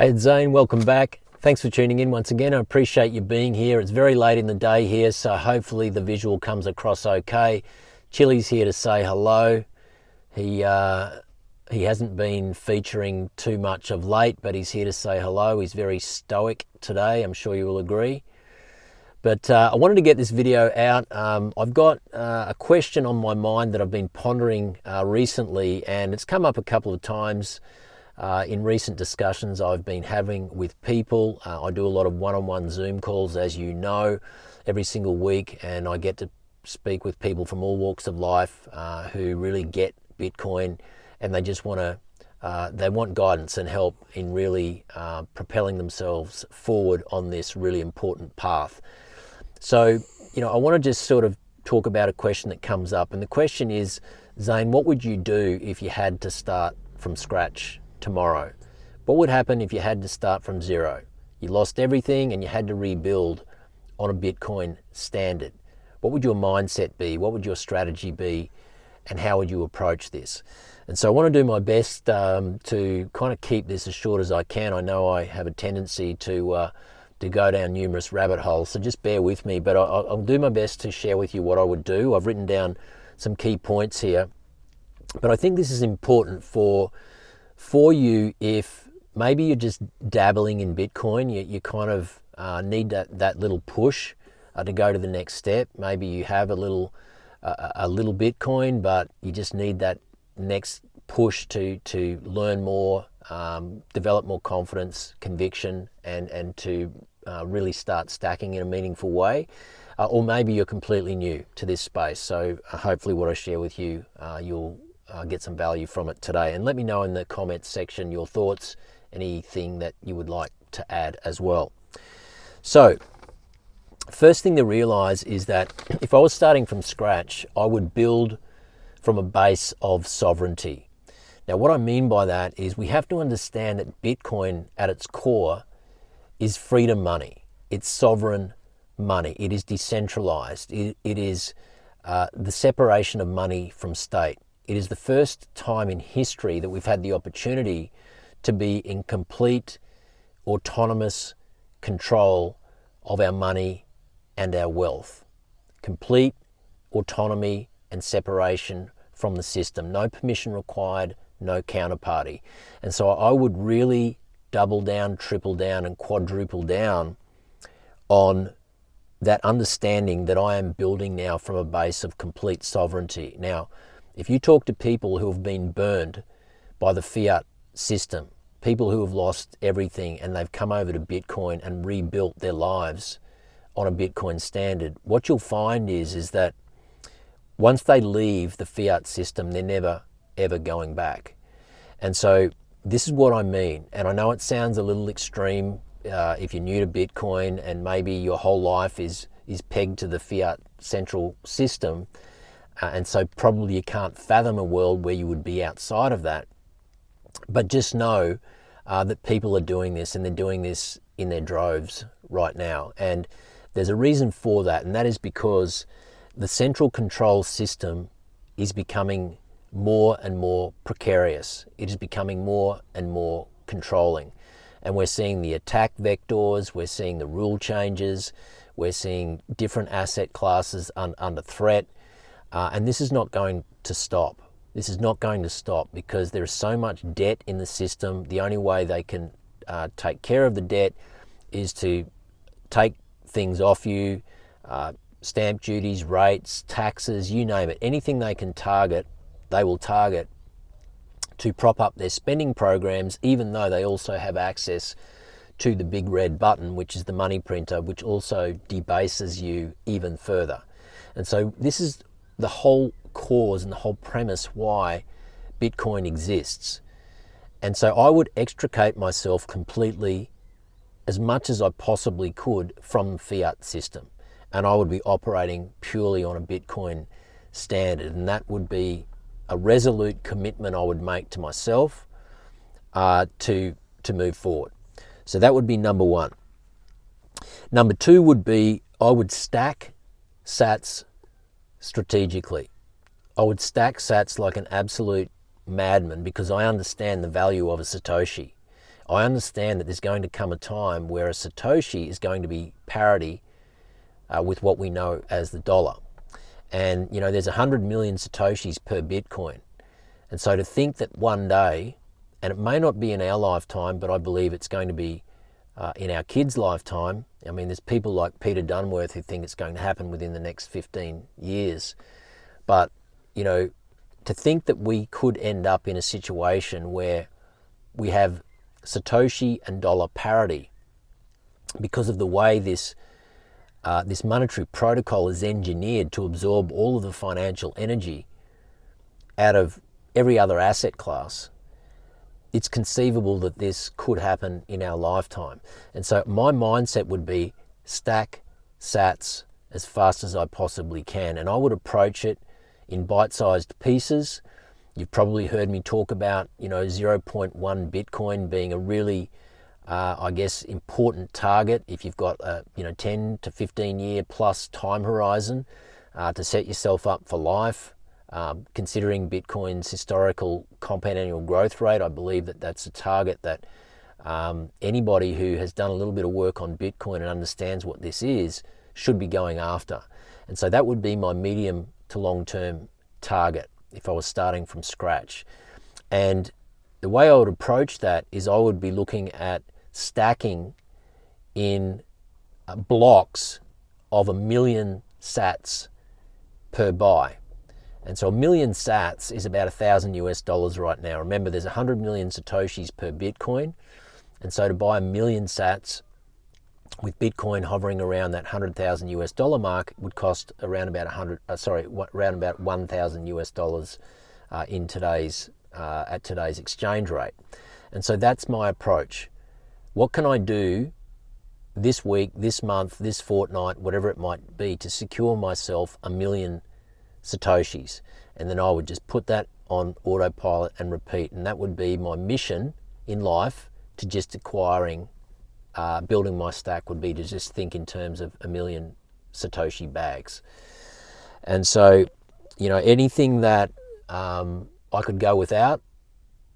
Hey, it's Zane, welcome back. Thanks for tuning in once again. I appreciate you being here. It's very late in the day here, so hopefully the visual comes across okay. Chili's here to say hello. He hasn't been featuring too much of late, but he's here to say hello. He's very stoic today, I'm sure you will agree. But I wanted to get this video out. I've got a question on my mind that I've been pondering recently, and it's come up a couple of times in recent discussions I've been having with people. I do a lot of one-on-one Zoom calls, as you know, every single week, and I get to speak with people from all walks of life who really get Bitcoin, and they just want to they want guidance and help in really propelling themselves forward on this really important path. So, I want to just sort of talk about a question that comes up, and the question is, Zane, what would you do if you had to start from scratch tomorrow? What would happen if you had to start from zero? You lost everything and you had to rebuild on a Bitcoin standard. What would your mindset be? What would your strategy be? And how would you approach this? And so I want to do my best to kind of keep this as short as I can. I know I have a tendency to go down numerous rabbit holes, so just bear with me, but I'll do my best to share with you what I would do. I've written down some key points here, but I think this is important for you if maybe you're just dabbling in Bitcoin. You kind of need that little push to go to the next step. Maybe you have a little Bitcoin, but you just need that next push to learn more, develop more confidence, conviction, and to really start stacking in a meaningful way. Or maybe you're completely new to this space. So hopefully what I share with you, you'll get some value from it today. And let me know in the comments section your thoughts, anything that you would like to add as well. So first thing to realize is that if I was starting from scratch, I would build from a base of sovereignty. Now, what I mean by that is we have to understand that Bitcoin at its core is freedom money. It's sovereign money. It is decentralized. It is the separation of money from state. It is the first time in history that we've had the opportunity to be in complete autonomous control of our money and our wealth. Complete autonomy and separation from the system. No permission required, no counterparty. And so I would really double down, triple down, and quadruple down on that understanding that I am building now from a base of complete sovereignty. Now, if you talk to people who have been burned by the fiat system, people who have lost everything and they've come over to Bitcoin and rebuilt their lives on a Bitcoin standard, what you'll find is that once they leave the fiat system, they're never, ever going back. And so this is what I mean. And I know it sounds a little extreme if you're new to Bitcoin and maybe your whole life is pegged to the fiat central system. And so probably you can't fathom a world where you would be outside of that. But just know that people are doing this, and they're doing this in their droves right now. And there's a reason for that, and that is because the central control system is becoming more and more precarious. It is becoming more and more controlling. And we're seeing the attack vectors, we're seeing the rule changes, we're seeing different asset classes under threat. And this is not going to stop. This is not going to stop because there is so much debt in the system. The only way they can take care of the debt is to take things off you, stamp duties, rates, taxes, you name it. Anything they can target, they will target to prop up their spending programs, even though they also have access to the big red button, which is the money printer, which also debases you even further. And so this is the whole cause and the whole premise why Bitcoin exists. And so I would extricate myself completely, as much as I possibly could, from the fiat system. And I would be operating purely on a Bitcoin standard. And that would be a resolute commitment I would make to myself to move forward. So that would be number one. Number two would be I would stack sats strategically. I would stack sats like an absolute madman because I understand the value of a Satoshi. I understand that there's going to come a time where a Satoshi is going to be parity with what we know as the dollar. And, there's 100 million Satoshis per Bitcoin. And so to think that one day, and it may not be in our lifetime, but I believe it's going to be in our kids' lifetime. I mean, there's people like Peter Dunworth who think it's going to happen within the next 15 years. But, to think that we could end up in a situation where we have Satoshi and dollar parity because of the way this monetary protocol is engineered to absorb all of the financial energy out of every other asset class, it's conceivable that this could happen in our lifetime. And so my mindset would be stack sats as fast as I possibly can. And I would approach it in bite-sized pieces. You've probably heard me talk about, 0.1 Bitcoin being a really, important target if you've got a, 10 to 15 year plus time horizon to set yourself up for life. Considering Bitcoin's historical compound annual growth rate, I believe that that's a target that anybody who has done a little bit of work on Bitcoin and understands what this is should be going after. And so that would be my medium to long-term target if I was starting from scratch. And the way I would approach that is I would be looking at stacking in blocks of 1 million sats per buy. And so 1 million sats is about $1,000 right now. Remember, there's 100 million Satoshis per Bitcoin. And so to buy 1 million sats with Bitcoin hovering around that $100,000 mark would cost around about $1,000 in today's at today's exchange rate. And so that's my approach. What can I do this week, this month, this fortnight, whatever it might be, to secure myself 1 million Satoshis? And then I would just put that on autopilot and repeat. And that would be my mission in life, to just acquiring, building my stack would be to just think in terms of 1 million Satoshi bags. And so, anything that I could go without,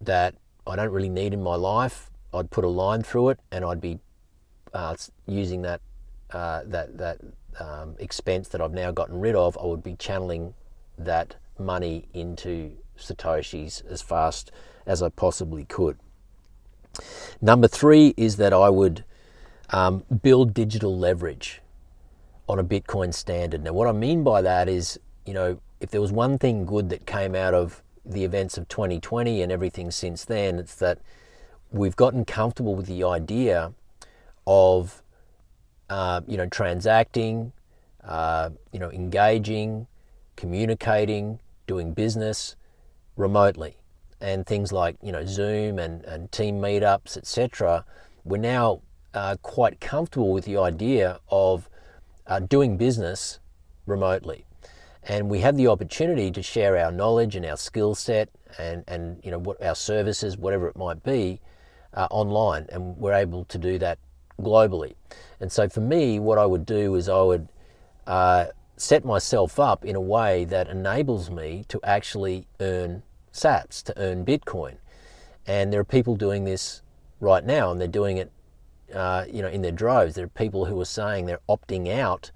that I don't really need in my life, I'd put a line through it, and I'd be using that expense that I've now gotten rid of. I would be channeling that money into Satoshis as fast as I possibly could. Number 3 is that I would build digital leverage on a Bitcoin standard. Now, what I mean by that is, if there was one thing good that came out of the events of 2020 and everything since then, it's that we've gotten comfortable with the idea of, transacting, engaging, communicating, doing business remotely. And things like, Zoom and team meetups, etc. We're now quite comfortable with the idea of doing business remotely. And we have the opportunity to share our knowledge and our skill set and what our services, whatever it might be, online. And we're able to do that globally. And so for me, what I would do is I would set myself up in a way that enables me to actually earn sats, to earn Bitcoin. And there are people doing this right now, and they're doing it in their droves. There are people who are saying they're opting out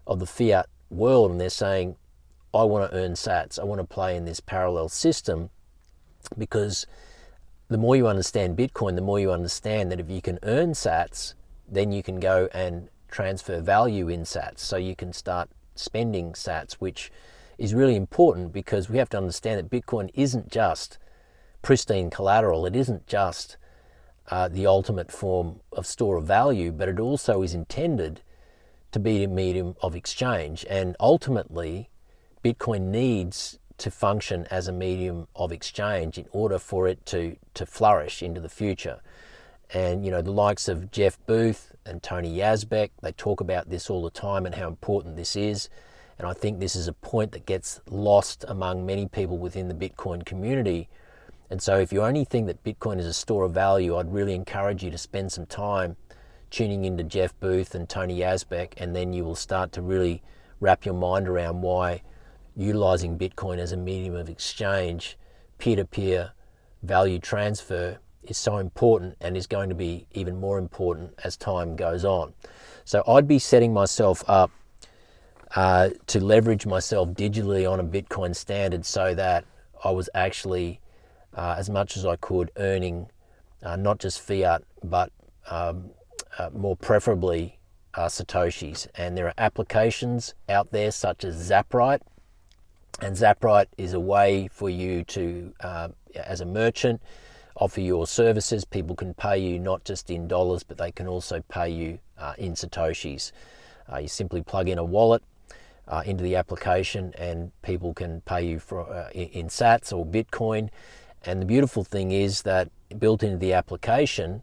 of the fiat world, and they're saying, I want to earn sats, I want to play in this parallel system, because the more you understand Bitcoin, the more you understand that if you can earn sats, then you can go and transfer value in sats. So you can start spending sats, which is really important, because we have to understand that Bitcoin isn't just pristine collateral. It isn't just the ultimate form of store of value, but it also is intended to be a medium of exchange. And ultimately, Bitcoin needs to function as a medium of exchange in order for it to flourish into the future. And, the likes of Jeff Booth and Tony Yazbek, they talk about this all the time and how important this is. And I think this is a point that gets lost among many people within the Bitcoin community. And so if you only think that Bitcoin is a store of value, I'd really encourage you to spend some time tuning into Jeff Booth and Tony Yazbek, and then you will start to really wrap your mind around why utilizing Bitcoin as a medium of exchange, peer-to-peer value transfer, is so important and is going to be even more important as time goes on. So I'd be setting myself up to leverage myself digitally on a Bitcoin standard so that I was actually, as much as I could, earning not just fiat, but more preferably Satoshis. And there are applications out there such as Zaprite, and Zaprite is a way for you to, as a merchant, offer your services. People can pay you not just in dollars, but they can also pay you in Satoshis. You simply plug in a wallet into the application and people can pay you in sats or Bitcoin. And the beautiful thing is that built into the application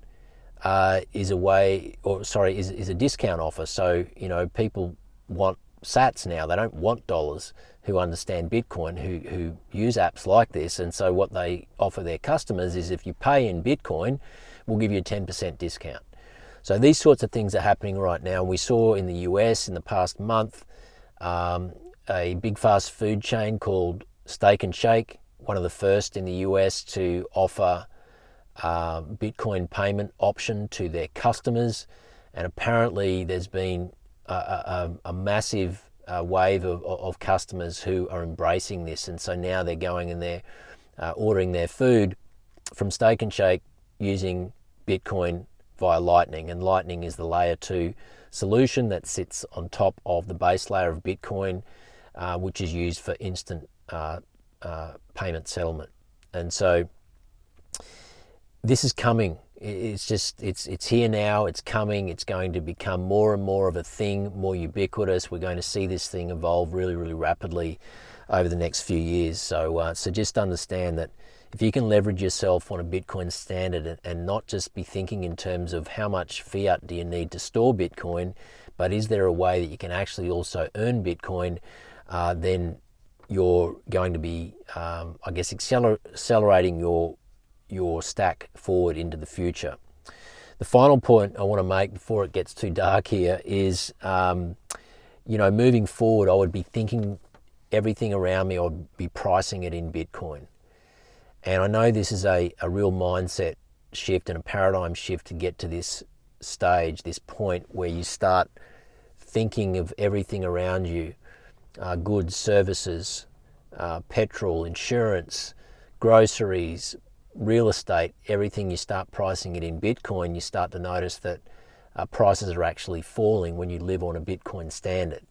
is a discount offer. So, people want sats now. They don't want dollars, who understand Bitcoin, who use apps like this. And so what they offer their customers is, if you pay in Bitcoin, we'll give you a 10% discount. So these sorts of things are happening right now. And we saw in the US in the past month, a big fast food chain called Steak and Shake, one of the first in the US to offer Bitcoin payment option to their customers. And apparently there's been a massive wave of customers who are embracing this. And so now they're going and they're ordering their food from Steak and Shake using Bitcoin via Lightning. And Lightning is the layer 2 solution that sits on top of the base layer of Bitcoin, which is used for instant payment settlement. And so this is coming. It's here now. It's coming. It's going to become more and more of a thing, more ubiquitous. We're going to see this thing evolve really, really rapidly over the next few years. So just understand that if you can leverage yourself on a Bitcoin standard and not just be thinking in terms of how much fiat do you need to store Bitcoin, but is there a way that you can actually also earn Bitcoin, then you're going to be, accelerating your stack forward into the future. The final point I want to make before it gets too dark here is, moving forward, I would be thinking everything around me, I would be pricing it in Bitcoin. And I know this is a real mindset shift and a paradigm shift to get to this stage, this point where you start thinking of everything around you, goods, services, petrol, insurance, groceries, real estate, everything. You start pricing it in Bitcoin, you start to notice that prices are actually falling when you live on a Bitcoin standard.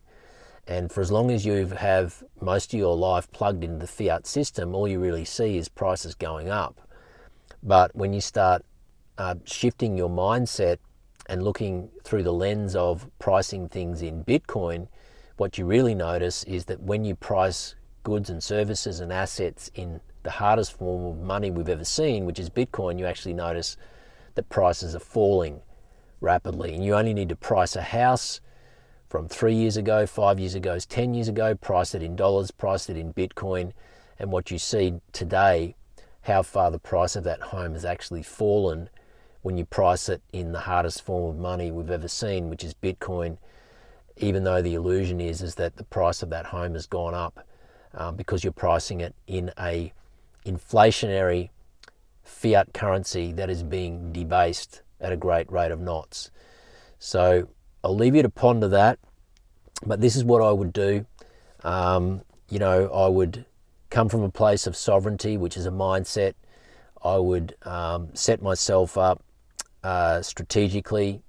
And for as long as you have most of your life plugged into the fiat system, all you really see is prices going up. But when you start shifting your mindset and looking through the lens of pricing things in Bitcoin, what you really notice is that when you price goods and services and assets in the hardest form of money we've ever seen, which is Bitcoin, you actually notice that prices are falling rapidly. And you only need to price a house from 3 years ago, 5 years ago, 10 years ago, price it in dollars, price it in Bitcoin, and what you see today, how far the price of that home has actually fallen when you price it in the hardest form of money we've ever seen, which is Bitcoin, even though the illusion is that the price of that home has gone up because you're pricing it in a inflationary fiat currency that is being debased at a great rate of knots. So I'll leave you to ponder that, but this is what I would do. I would come from a place of sovereignty, which is a mindset. I would set myself up strategically,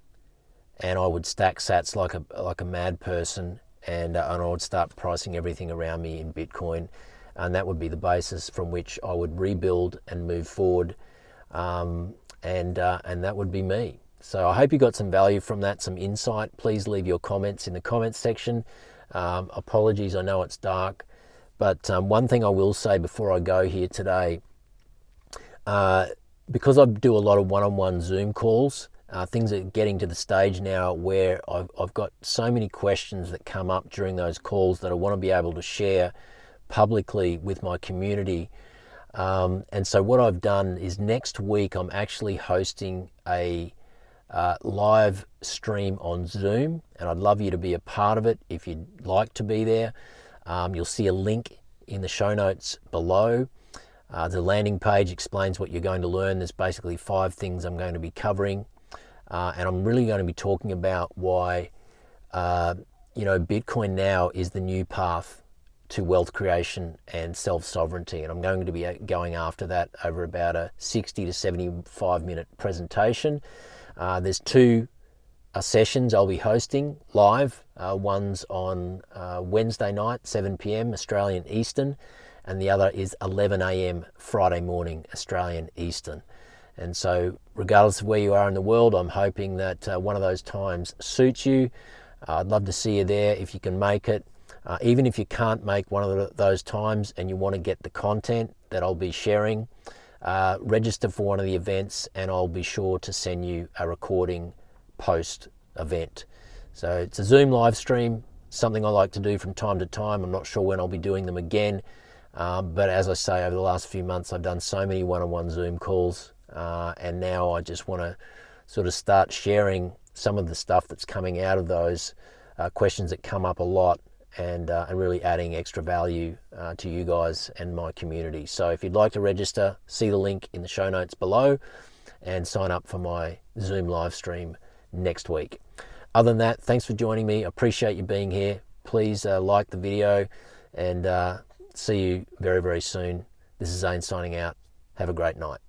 and I would stack sats like a mad person, and I would start pricing everything around me in Bitcoin, and that would be the basis from which I would rebuild and move forward, and that would be me. So I hope you got some value from that, some insight. Please leave your comments in the comments section. Apologies, I know it's dark, but one thing I will say before I go here today, because I do a lot of one-on-one Zoom calls, things are getting to the stage now where I've got so many questions that come up during those calls that I want to be able to share publicly with my community. And so what I've done is next week I'm actually hosting a live stream on Zoom, and I'd love you to be a part of it if you'd like to be there. You'll see a link in the show notes below. The landing page explains what you're going to learn. There's basically 5 things I'm going to be covering, and I'm really going to be talking about why Bitcoin now is the new path to wealth creation and self-sovereignty, and I'm going to be going after that over about a 60 to 75 minute presentation. There's 2 sessions I'll be hosting live. One's on Wednesday night, 7 p.m. Australian Eastern, and the other is 11 a.m. Friday morning Australian Eastern. And so regardless of where you are in the world, I'm hoping that one of those times suits you. I'd love to see you there if you can make it. Even if you can't make one of those times and you want to get the content that I'll be sharing, register for one of the events and I'll be sure to send you a recording post-event. So it's a Zoom live stream, something I like to do from time to time. I'm not sure when I'll be doing them again, but as I say, over the last few months I've done so many one-on-one Zoom calls, and now I just want to sort of start sharing some of the stuff that's coming out of those questions that come up a lot, and really adding extra value to you guys and my community. So if you'd like to register, see the link in the show notes below and sign up for my Zoom live stream next week. Other than that, thanks for joining me. I appreciate you being here. Please like the video, and see you very, very soon. This is Zane signing out. Have a great night.